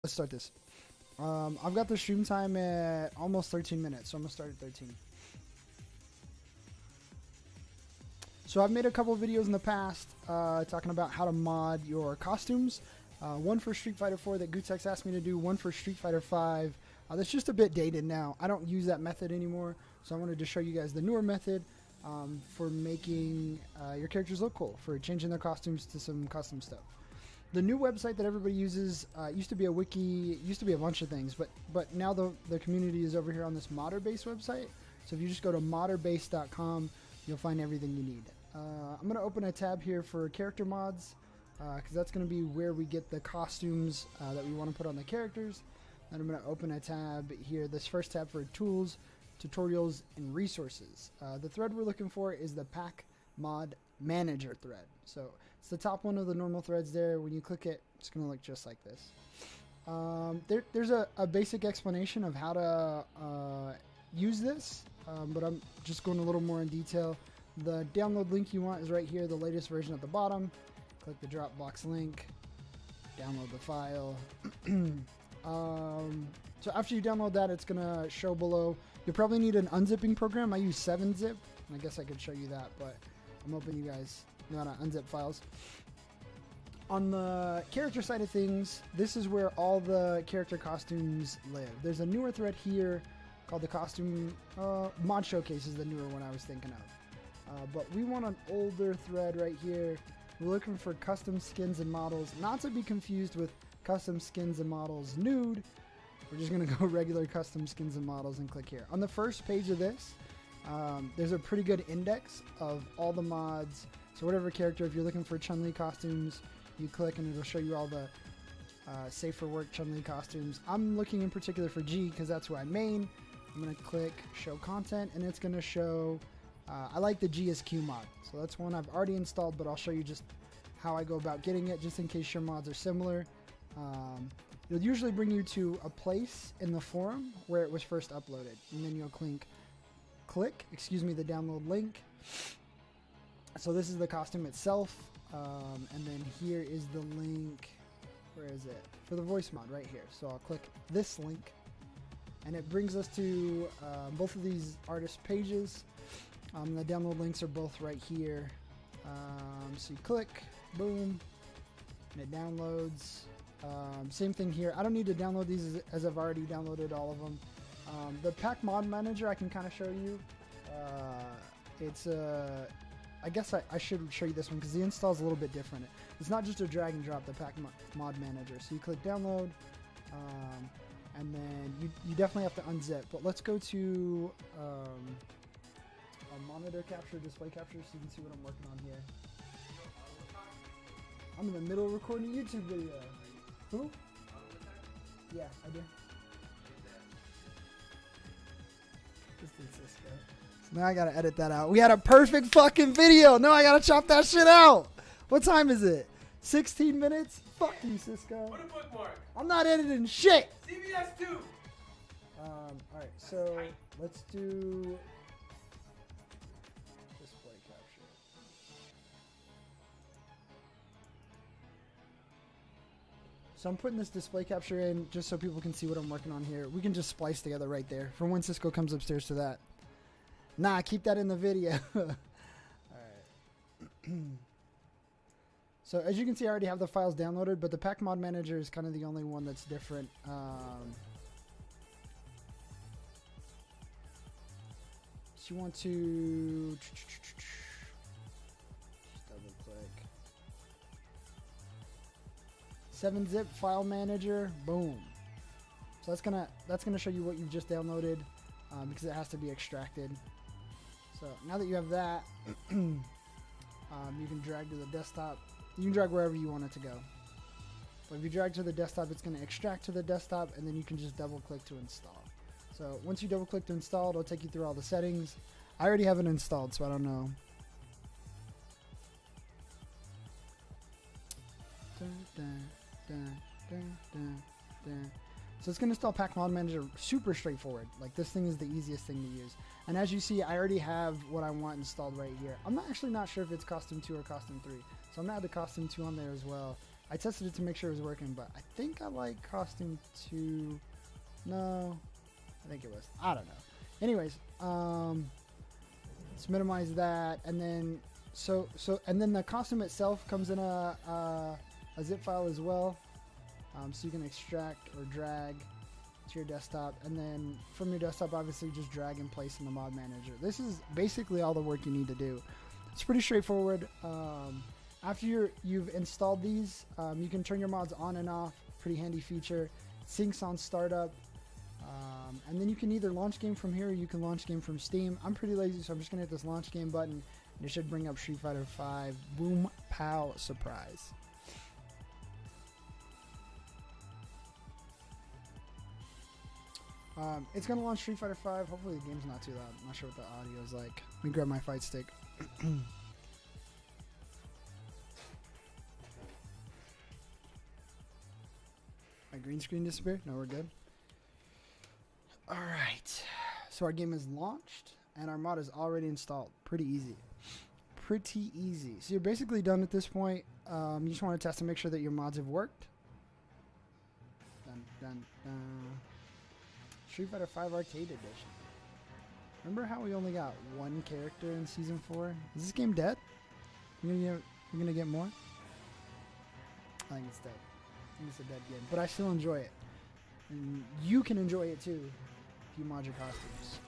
Let's start this. I've got the stream time at almost 13 minutes, so I'm gonna start at 13. So I've made a couple of videos in the past talking about how to mod your costumes. One for Street Fighter 4 that Gutex asked me to do, one for Street Fighter 5. That's just a bit dated now. I don't use that method anymore, so I wanted to show you guys the newer method for making your characters look cool, for changing their costumes to some custom stuff. The new website that everybody uses used to be a wiki, used to be a bunch of things, but now the community is over here on this ModderBase website. So if you just go to modderbase.com, you'll find everything you need. I'm going to open a tab here for character mods, because that's going to be where we get the costumes that we want to put on the characters. Then I'm going to open a tab here, this first tab for tools, tutorials, and resources. The thread we're looking for is the Pac Mod Manager thread. So it's the top one of the normal threads there. When you click it, it's going to look just like this. There's a basic explanation of how to use this, but I'm just going a little more in detail. The download link you want is right here, the latest version at the bottom. Click the Dropbox link, download the file. So after you download that, it's going to show below. You'll probably need an unzipping program. I use 7-zip, and I guess I could show you that, but I'm hoping you guys know how to unzip files. On the character side of things, this is where all the character costumes live. There's a newer thread here called the Costume Mod Showcase is the newer one I was thinking of. But we want an older thread right here. We're looking for custom skins and models, not to be confused with custom skins and models nude. We're just going to go regular custom skins and models and click here. On the first page of this, there's a pretty good index of all the mods. So whatever character, if you're looking for Chun-Li costumes, you click and it'll show you all the safe for work Chun-Li costumes. I'm looking in particular for G because that's who I main. I'm going to click show content and it's going to show, I like the GSQ mod. So that's one I've already installed, but I'll show you just how I go about getting it just in case your mods are similar. It'll usually bring you to a place in the forum where it was first uploaded, and then you'll click the download link. So this is the costume itself, and then here is the link, where is it? For the voice mod right here. So I'll click this link, and it brings us to both of these artist pages. The download links are both right here. So you click, boom, and it downloads. Same thing here. I don't need to download these as I've already downloaded all of them. The Pac Mod Manager I can kind of show you. I guess I should show you this one because the install is a little bit different. It's not just a drag and drop, the Pac Mod Manager. So you click download, and then you definitely have to unzip. But let's go to a monitor capture, display capture, so you can see what I'm working on here. I'm in the middle of recording a YouTube video. Who? Yeah, I do. So now I gotta edit that out. We had a perfect fucking video. No, I gotta chop that shit out. What time is it? 16 minutes? Fuck you, Cisco. Put a bookmark. I'm not editing shit. CBS 2. Alright, so let's do display capture. So I'm putting this display capture in just so people can see what I'm working on here. We can just splice together right there for when Cisco comes upstairs to that. Nah, keep that in the video. Alright. So as you can see, I already have the files downloaded, but the Pac Mod Manager is kind of the only one that's different. So you want to just double click 7-zip file manager, boom. So that's gonna show you what you've just downloaded because it has to be extracted. So now that you have that, you can drag to the desktop. You can drag wherever you want it to go. But if you drag to the desktop, it's going to extract to the desktop, and then you can just double click to install. So once you double click to install, it'll take you through all the settings. I already have it installed, so I don't know. So it's going to install Pac Mod Manager, super straightforward. Like, this thing is the easiest thing to use. And as you see, I already have what I want installed right here. I'm actually not sure if it's Costume 2 or Costume 3. So I'm going to add the Costume 2 on there as well. I tested it to make sure it was working, but I think I like costume 2. No, I think it was. I don't know. Anyways, let's minimize that, and then and then the costume itself comes in a zip file as well, so you can extract or drag to your desktop, and then from your desktop, obviously, just drag and place in the Mod Manager. This is basically all the work you need to do. It's pretty straightforward. After you've installed these, you can turn your mods on and off. Pretty handy feature. Syncs on startup. And then you can either launch game from here or you can launch game from Steam. I'm pretty lazy, so I'm just going to hit this launch game button, and it should bring up Street Fighter V. Boom, pow, surprise. It's going to launch Street Fighter V. Hopefully the game's not too loud. I'm not sure what the audio is like. Let me grab my fight stick. My green screen disappeared? No, we're good. Alright. So our game is launched, and our mod is already installed. Pretty easy. Pretty easy. So you're basically done at this point. You just want to test to make sure that your mods have worked. Dun, dun, dun. Street Fighter V Arcade Edition. Remember how we only got one character in Season 4? Is this game dead? You're gonna get more? I think it's dead. I think it's a dead game. But I still enjoy it. And you can enjoy it too if you mod your costumes.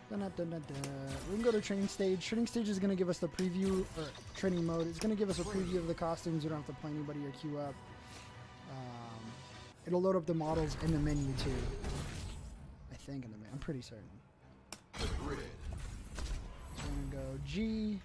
Dun, dun, dun, dun, dun. We can go to training stage. Training stage is going to give us the preview, or training mode. It's going to give us a preview of the costumes. You don't have to play anybody or queue up. It'll load up the models in the menu too. I think in the menu. I'm pretty certain. So we're going to go G.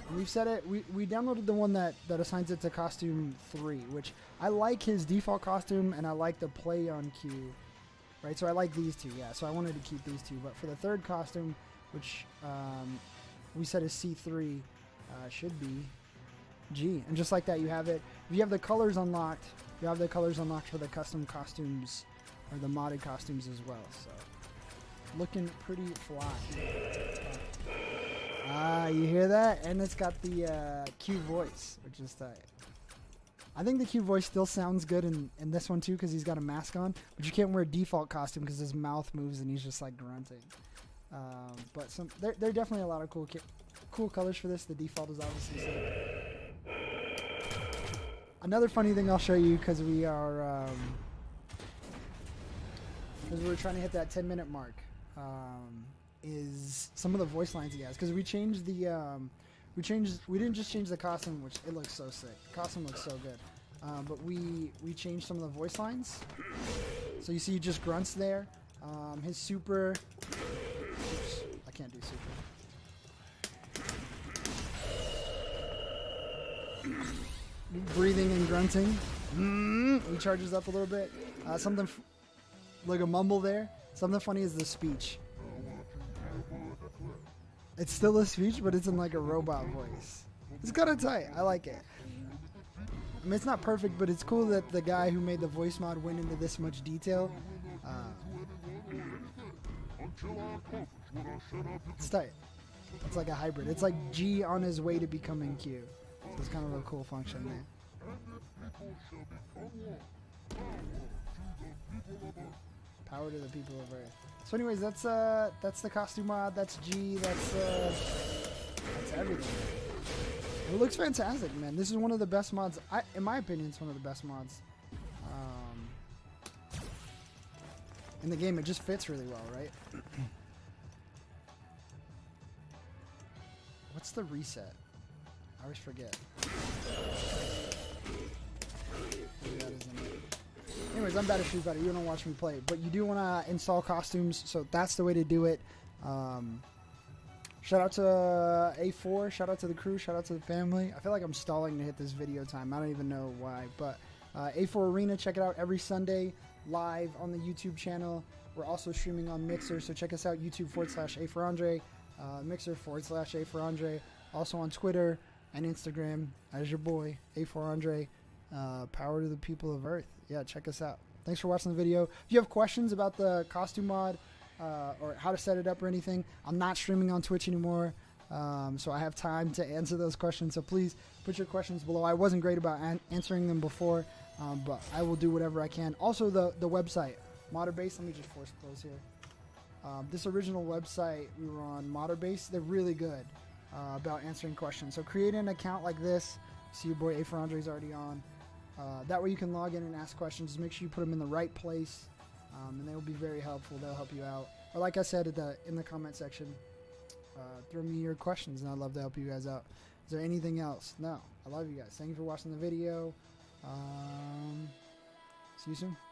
And we've set it. We downloaded the one that assigns it to costume 3, which I like his default costume, and I like the play on cue. Right, so I like these two, yeah. So I wanted to keep these two, but for the third costume, which we set as C3, should be G. And just like that, you have it. If you have the colors unlocked, you have the colors unlocked for the custom costumes, or the modded costumes as well. So looking pretty fly. You hear that? And it's got the Q voice, which is tight. I think the Q voice still sounds good in this one too, because he's got a mask on, but you can't wear a default costume because his mouth moves and he's just like grunting. But there are definitely a lot of cool colors for this. The default is obviously sick. Another funny thing I'll show you, because we're trying to hit that 10-minute mark, is some of the voice lines he has, because we changed the we didn't just change the costume, which it looks so sick. The costume looks so good. But we changed some of the voice lines. So you see just grunts there. His super... Oops, I can't do super. Breathing and grunting. He charges up a little bit. Something like a mumble there. Something funny is the speech. It's still a speech, but it's in like a robot voice. It's kind of tight. I like it. I mean, it's not perfect, but it's cool that the guy who made the voice mod went into this much detail. It's tight. It's like a hybrid. It's like G on his way to becoming Q. So it's kind of a cool function there. Power to the people of Earth. So anyways, that's the costume mod, that's G, that's everything. It looks fantastic, man. This is one of the best mods, in my opinion, it's one of the best mods in the game. It just fits really well, right? What's the reset? I always forget. Maybe that isn't it. Anyways, I'm bad at Street Fighter. You don't watch me play, but you do want to install costumes, so that's the way to do it. Shout out to A4, shout out to the crew, shout out to the family. I feel like I'm stalling to hit this video time. I don't even know why, but A4 Arena, check it out every Sunday live on the YouTube channel. We're also streaming on Mixer, so check us out, YouTube.com/A4Andre, Mixer.com/A4Andre, also on Twitter and Instagram as your boy, A4Andre. Power to the people of Earth. Yeah, check us out. Thanks for watching the video. If you have questions about the costume mod or how to set it up or anything, I'm not streaming on Twitch anymore. so I have time to answer those questions. So please put your questions below. I wasn't great about answering them before, but I will do whatever I can. Also, the website, Modderbase. Let me just force close here. This original website we were on, Modderbase, they're really good about answering questions. So create an account like this. See your boy A for Andre is already on. That way you can log in and ask questions. Just make sure you put them in the right place, and they'll be very helpful. They'll help you out. Or like I said in the comment section, throw me your questions, and I'd love to help you guys out. Is there anything else? No. I love you guys. Thank you for watching the video. See you soon.